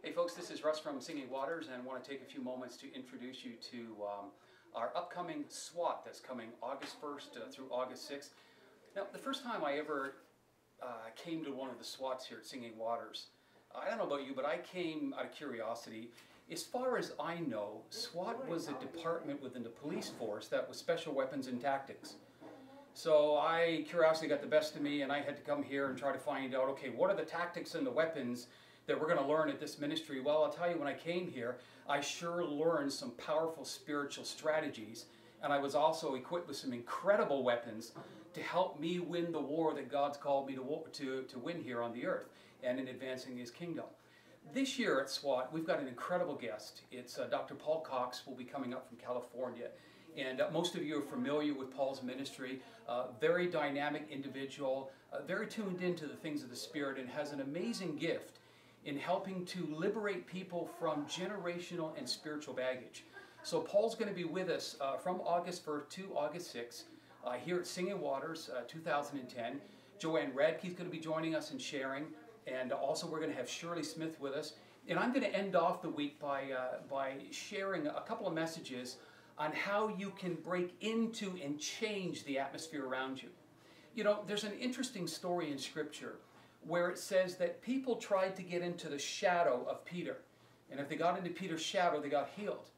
Hey folks, this is Russ from Singing Waters, and I want to take a few moments to introduce you to our upcoming SWAT that's coming August 1st through August 6th. Now, the first time I ever came to one of the SWATs here at Singing Waters, I don't know about you, but I came out of curiosity. As far as I know, SWAT was a department within the police force that was special weapons and tactics. So curiosity got the best of me, and I had to come here and try to find out, okay, what are the tactics and the weapons that we're going to learn at this ministry? Well, I'll tell you, when I came here, I sure learned some powerful spiritual strategies, and I was also equipped with some incredible weapons to help me win the war that God's called me to win here on the earth and in advancing His kingdom. This year at SWAT, we've got an incredible guest. It's Dr. Paul Cox, will be coming up from California. And most of you are familiar with Paul's ministry. Very dynamic individual, very tuned into the things of the Spirit, and has an amazing gift in helping to liberate people from generational and spiritual baggage. So Paul's going to be with us from August 1st to August 6th here at Singing Waters 2010. Joanne Radke's going to be joining us and sharing. And also we're going to have Shirley Smith with us. And I'm going to end off the week by sharing a couple of messages on how you can break into and change the atmosphere around you. You know, there's an interesting story in Scripture where it says that people tried to get into the shadow of Peter. And if they got into Peter's shadow, they got healed.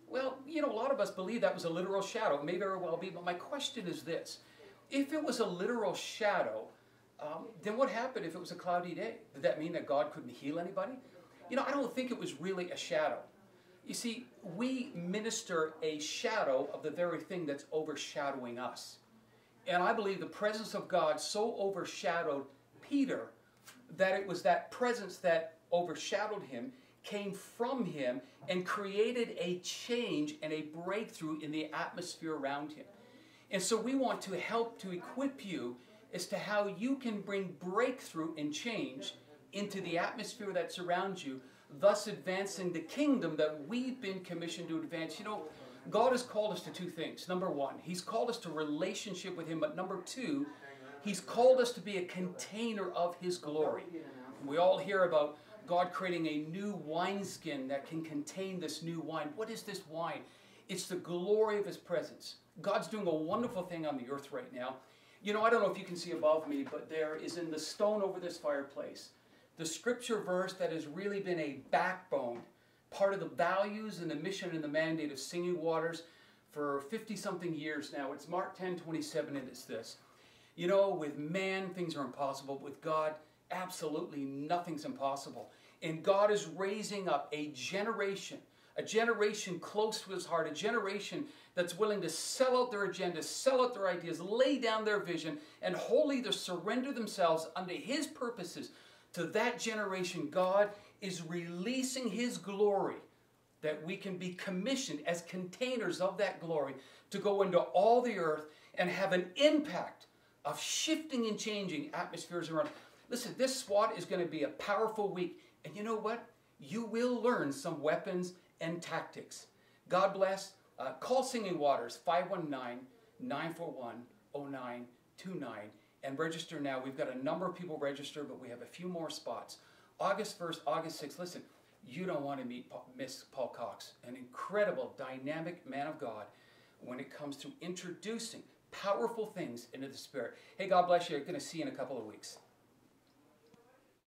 Well, you know, a lot of us believe that was a literal shadow. It may very well be, but my question is this. If it was a literal shadow, then what happened if it was a cloudy day? Did that mean that God couldn't heal anybody? You know, I don't think it was really a shadow. You see, we minister a shadow of the very thing that's overshadowing us. And I believe the presence of God so overshadowed Peter that it was that presence that overshadowed him, came from him, and created a change and a breakthrough in the atmosphere around him. And so we want to help to equip you as to how you can bring breakthrough and change into the atmosphere that surrounds you, thus advancing the kingdom that we've been commissioned to advance. You know, God has called us to two things. Number one, He's called us to relationship with Him, but number two, He's called us to be a container of His glory. We all hear about God creating a new wineskin that can contain this new wine. What is this wine? It's the glory of His presence. God's doing a wonderful thing on the earth right now. You know, I don't know if you can see above me, but there is in the stone over this fireplace the scripture verse that has really been a backbone, part of the values and the mission and the mandate of Singing Waters for 50-something years now. It's Mark 10:27, and it's this. You know, with man, things are impossible. With God, absolutely nothing's impossible. And God is raising up a generation close to His heart, a generation that's willing to sell out their agenda, sell out their ideas, lay down their vision, and wholly to surrender themselves unto His purposes. To that generation, God is releasing His glory, that we can be commissioned as containers of that glory to go into all the earth and have an impact of shifting and changing atmospheres around. Listen, this SWAT is going to be a powerful week. And you know what? You will learn some weapons and tactics. God bless. Call Singing Waters, 519-941-0929, and register now. We've got a number of people registered, but we have a few more spots. August 1st, August 6th. Listen, you don't want to miss Paul Cox, an incredible, dynamic man of God when it comes to introducing powerful things into the Spirit. Hey, God bless you. I'm going to see you in a couple of weeks.